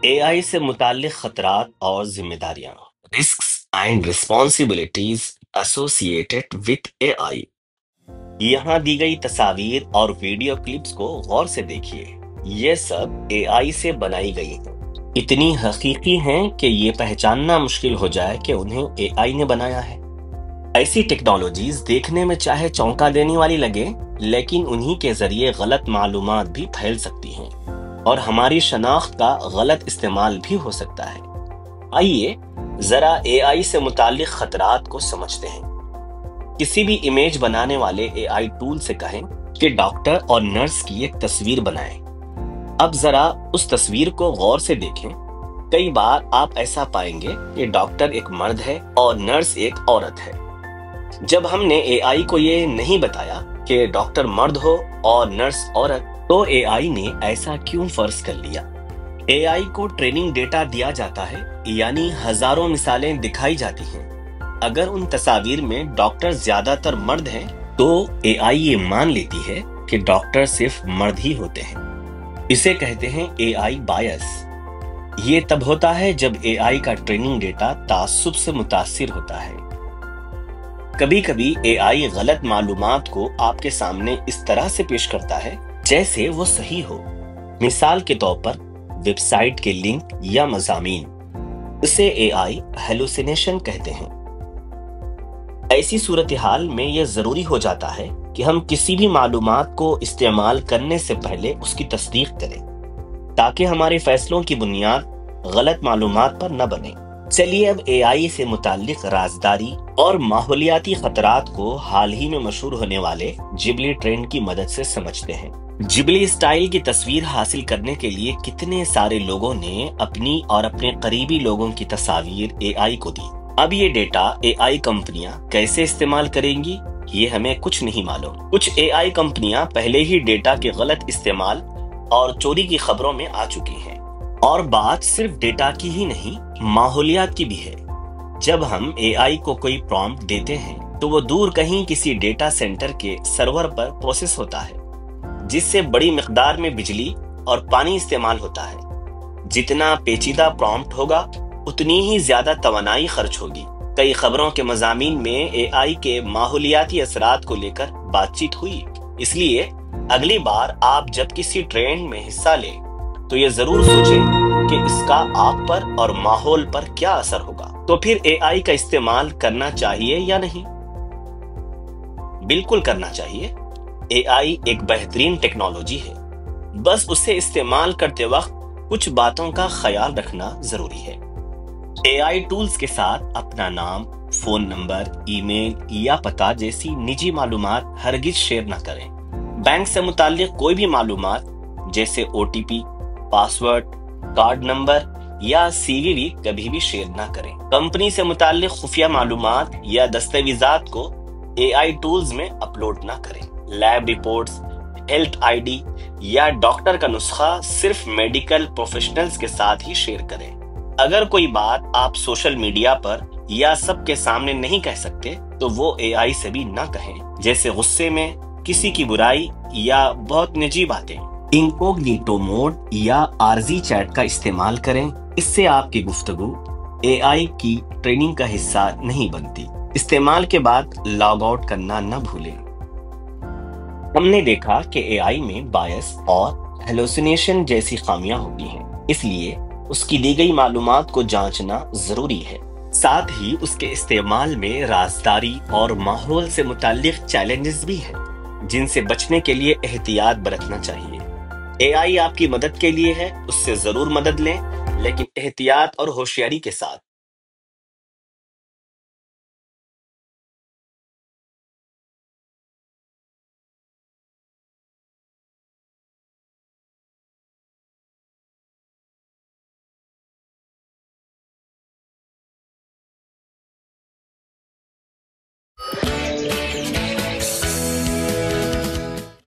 AI से मुताल्लिक खतरात और जिम्मेदारियां, risks and responsibilities associated with AI. यहाँ दी गई तस्वीर और वीडियो क्लिप्स को गौर से देखिए। ये सब एआई से बनाई गई हैं। इतनी हकीकी हैं कि ये पहचानना मुश्किल हो जाए कि उन्हें एआई ने बनाया है। ऐसी टेक्नोलॉजीज देखने में चाहे चौंका देने वाली लगे, लेकिन उन्हीं के जरिए गलत मालूमात भी फैल सकती हैं और हमारी शनाख्त का गलत इस्तेमाल भी हो सकता है। आइए जरा एआई से मुताल्लिक खतरात को समझते हैं। किसी भी इमेज बनाने वाले एआई टूल से कहें कि डॉक्टर और नर्स की एक तस्वीर बनाएं। अब जरा उस तस्वीर को गौर से देखें। कई बार आप ऐसा पाएंगे कि डॉक्टर एक मर्द है और नर्स एक औरत है। जब हमने एआई को ये नहीं बताया कि डॉक्टर मर्द हो और नर्स औरत, तो एआई ने ऐसा क्यों फर्ज कर लिया? एआई को ट्रेनिंग डेटा दिया जाता है, यानी हजारों मिसालें दिखाई जाती हैं। अगर उन तस्वीर में डॉक्टर ज्यादातर मर्द हैं, तो एआई ये मान लेती है कि डॉक्टर सिर्फ मर्द ही होते हैं। इसे कहते हैं एआई बायस। ये तब होता है जब एआई का ट्रेनिंग डेटा तासुब से मुतासिर होता है। कभी कभी एआई गलत मालूमात को आपके सामने इस तरह से पेश करता है जैसे वो सही हो। मिसाल के तौर पर वेबसाइट के लिंक या मज़ामीन। इसे एआई हेलुसिनेशन कहते हैं। ऐसी सूरत-ए-हाल में यह जरूरी हो जाता है कि हम किसी भी मालूमात को इस्तेमाल करने से पहले उसकी तस्दीक करें, ताकि हमारे फैसलों की बुनियाद गलत मालूमात पर न बने। चलिए अब एआई से मुताल्लिक राजदारी और माहौलियाती खतरात को हाल ही में मशहूर होने वाले जिबली ट्रेंड की मदद से समझते हैं। जिबली स्टाइल की तस्वीर हासिल करने के लिए कितने सारे लोगों ने अपनी और अपने करीबी लोगों की तस्वीर एआई को दी। अब ये डेटा एआई कंपनियां कैसे इस्तेमाल करेंगी, ये हमें कुछ नहीं मालूम। कुछ एआई कंपनियां पहले ही डेटा के गलत इस्तेमाल और चोरी की खबरों में आ चुकी हैं। और बात सिर्फ डेटा की ही नहीं, माहौलियात की भी है। जब हम एआई को कोई प्रॉम्प्ट देते हैं, तो वो दूर कहीं किसी डेटा सेंटर के सर्वर पर प्रोसेस होता है, जिससे बड़ी मिकदार में बिजली और पानी इस्तेमाल होता है। जितना पेचीदा प्रॉम्प्ट होगा, उतनी ही ज्यादा तवानाई खर्च होगी। कई खबरों के मज़ामीन में एआई के माहौलियाती असरात को लेकर बातचीत हुई। इसलिए अगली बार आप जब किसी ट्रेंड में हिस्सा लें, तो ये जरूर सोचें कि इसका आप पर और माहौल पर क्या असर होगा। तो फिर एआई का इस्तेमाल करना चाहिए या नहीं? बिल्कुल करना चाहिए। एआई एक बेहतरीन टेक्नोलॉजी है, बस उसे इस्तेमाल करते वक्त कुछ बातों का ख्याल रखना जरूरी है। एआई टूल्स के साथ अपना नाम, फोन नंबर, ईमेल या पता जैसी निजी मालूमात हरगिज शेयर न करें। बैंक से मुताल्लिक कोई भी मालूमात जैसे ओटीपी, पासवर्ड, कार्ड नंबर या सीवीवी कभी भी शेयर न करें। कंपनी से मुताल्लिक खुफिया मालूमात या दस्तावेजात को एआई टूल्स में अपलोड न करें। लैब रिपोर्ट्स, हेल्थ आईडी या डॉक्टर का नुस्खा सिर्फ मेडिकल प्रोफेशनल्स के साथ ही शेयर करें। अगर कोई बात आप सोशल मीडिया पर या सबके सामने नहीं कह सकते, तो वो एआई से भी ना कहें, जैसे गुस्से में, किसी की बुराई या बहुत निजी बातें। इनकॉग्निटो मोड या आरजी चैट का इस्तेमाल करें। इससे आपकी गुफ्तगू एआई की ट्रेनिंग का हिस्सा नहीं बनती। इस्तेमाल के बाद लॉग आउट करना न भूलें। हमने देखा कि एआई में बायस और हेलुसिनेशन जैसी खामियां होती हैं, इसलिए उसकी दी गई मालूमात को जांचना जरूरी है। साथ ही उसके इस्तेमाल में राजदारी और माहौल से मुताल्लिक चैलेंजेस भी हैं, जिनसे बचने के लिए एहतियात बरतना चाहिए। एआई आपकी मदद के लिए है, उससे जरूर मदद लें, लेकिन एहतियात और होशियारी के साथ।